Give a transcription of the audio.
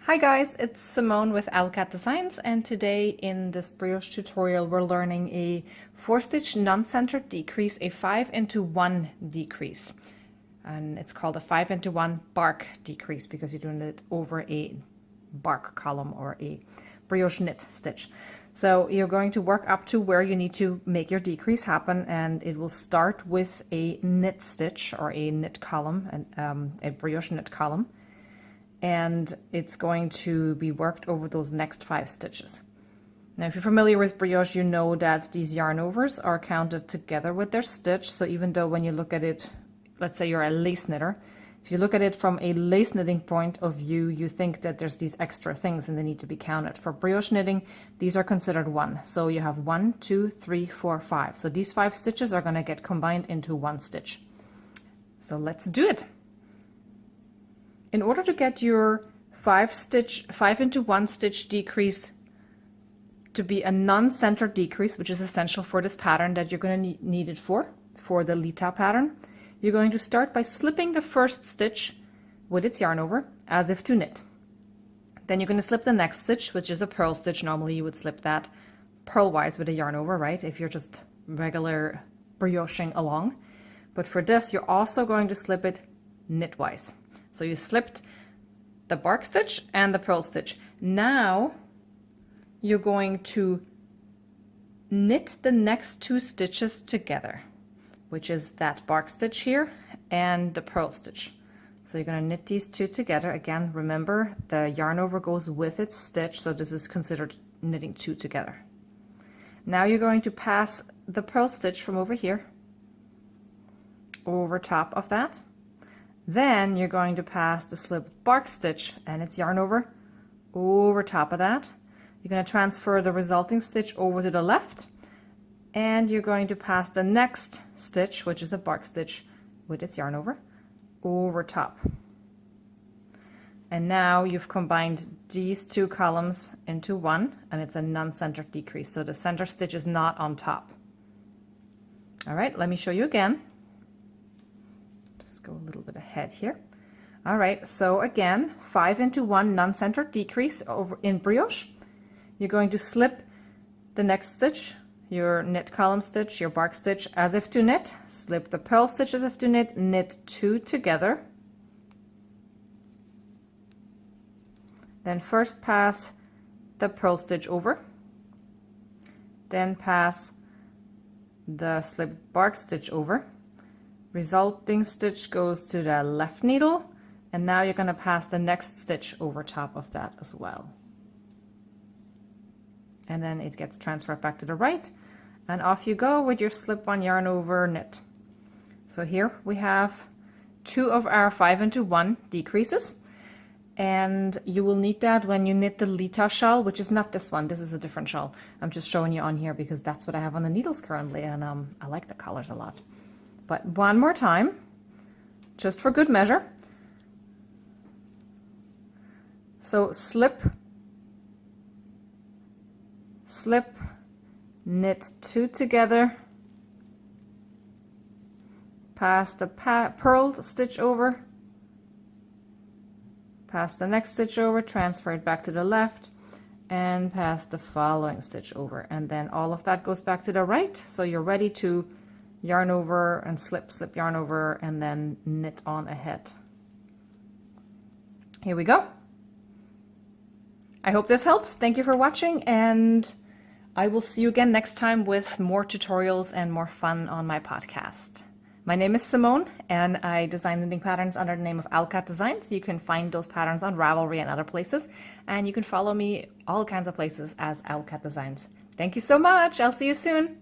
Hi guys, it's Simone with Alcat Designs, and today in this brioche tutorial we're learning a 4-stitch non-centered decrease, a 5-into-1 decrease. And it's called a 5-into-1 bark decrease because you're doing it over a bark column or a brioche knit stitch. So you're going to work up to where you need to make your decrease happen, and it will start with a knit stitch or a knit column, and a brioche knit column. And it's going to be worked over those next 5 stitches. Now, if you're familiar with brioche, you know that these yarn overs are counted together with their stitch. So even though when you look at it, let's say you're a lace knitter, if you look at it from a lace knitting point of view, you think that there's these extra things and they need to be counted. For brioche knitting, these are considered one. So you have 1, 2, 3, 4, 5. So these 5 stitches are going to get combined into one stitch. So let's do it. In order to get your 5-into-1 stitch decrease to be a non-centered decrease, which is essential for this pattern that you're going to need it for the Lyta pattern, you're going to start by slipping the first stitch with its yarn over as if to knit. Then you're going to slip the next stitch, which is a purl stitch. Normally you would slip that purlwise with a yarn over, right? If you're just regular brioching along. But for this, you're also going to slip it knitwise. So you slipped the bark stitch and the purl stitch. Now you're going to knit the next 2 stitches together, which is that bark stitch here and the purl stitch. So you're going to knit these 2 together. Again, remember the yarn over goes with its stitch, so this is considered knitting 2 together. Now you're going to pass the purl stitch from over here over top of that. Then you're going to pass the slipped bark stitch and its yarn over top of that. You're going to transfer the resulting stitch over to the left, and you're going to pass the next stitch, which is a bark stitch with its yarn over top. And now you've combined these 2 columns into one, and it's a non-centered decrease, so the center stitch is not on top. All right, let me show you again. Go a little bit ahead here. All right, so again, 5-into-1 non-centered decrease over in brioche. You're going to slip the next stitch, your knit column stitch, your bark stitch as if to knit, slip the purl stitch as if to knit, knit 2 together. Then first pass the purl stitch over, then pass the slipped bark stitch over. Resulting stitch goes to the left needle, and now you're going to pass the next stitch over top of that as well. And then it gets transferred back to the right, and off you go with your slip-on yarn over knit. So here we have 2 of our 5-into-1 decreases, and you will need that when you knit the Lyta shawl, which is not this one. This is a different shawl. I'm just showing you on here because that's what I have on the needles currently, and I like the colors a lot. But one more time, just for good measure. So slip, knit 2 together, pass the purled stitch over, pass the next stitch over, transfer it back to the left, and pass the following stitch over. And then all of that goes back to the right, so you're ready to yarn over and slip, yarn over, and then knit on ahead. Here we go. I hope this helps. Thank you for watching, and I will see you again next time with more tutorials and more fun on my podcast. My name is Simone, and I design knitting patterns under the name of Alcat Designs. You can find those patterns on Ravelry and other places, and you can follow me all kinds of places as Alcat Designs. Thank you so much. I'll see you soon.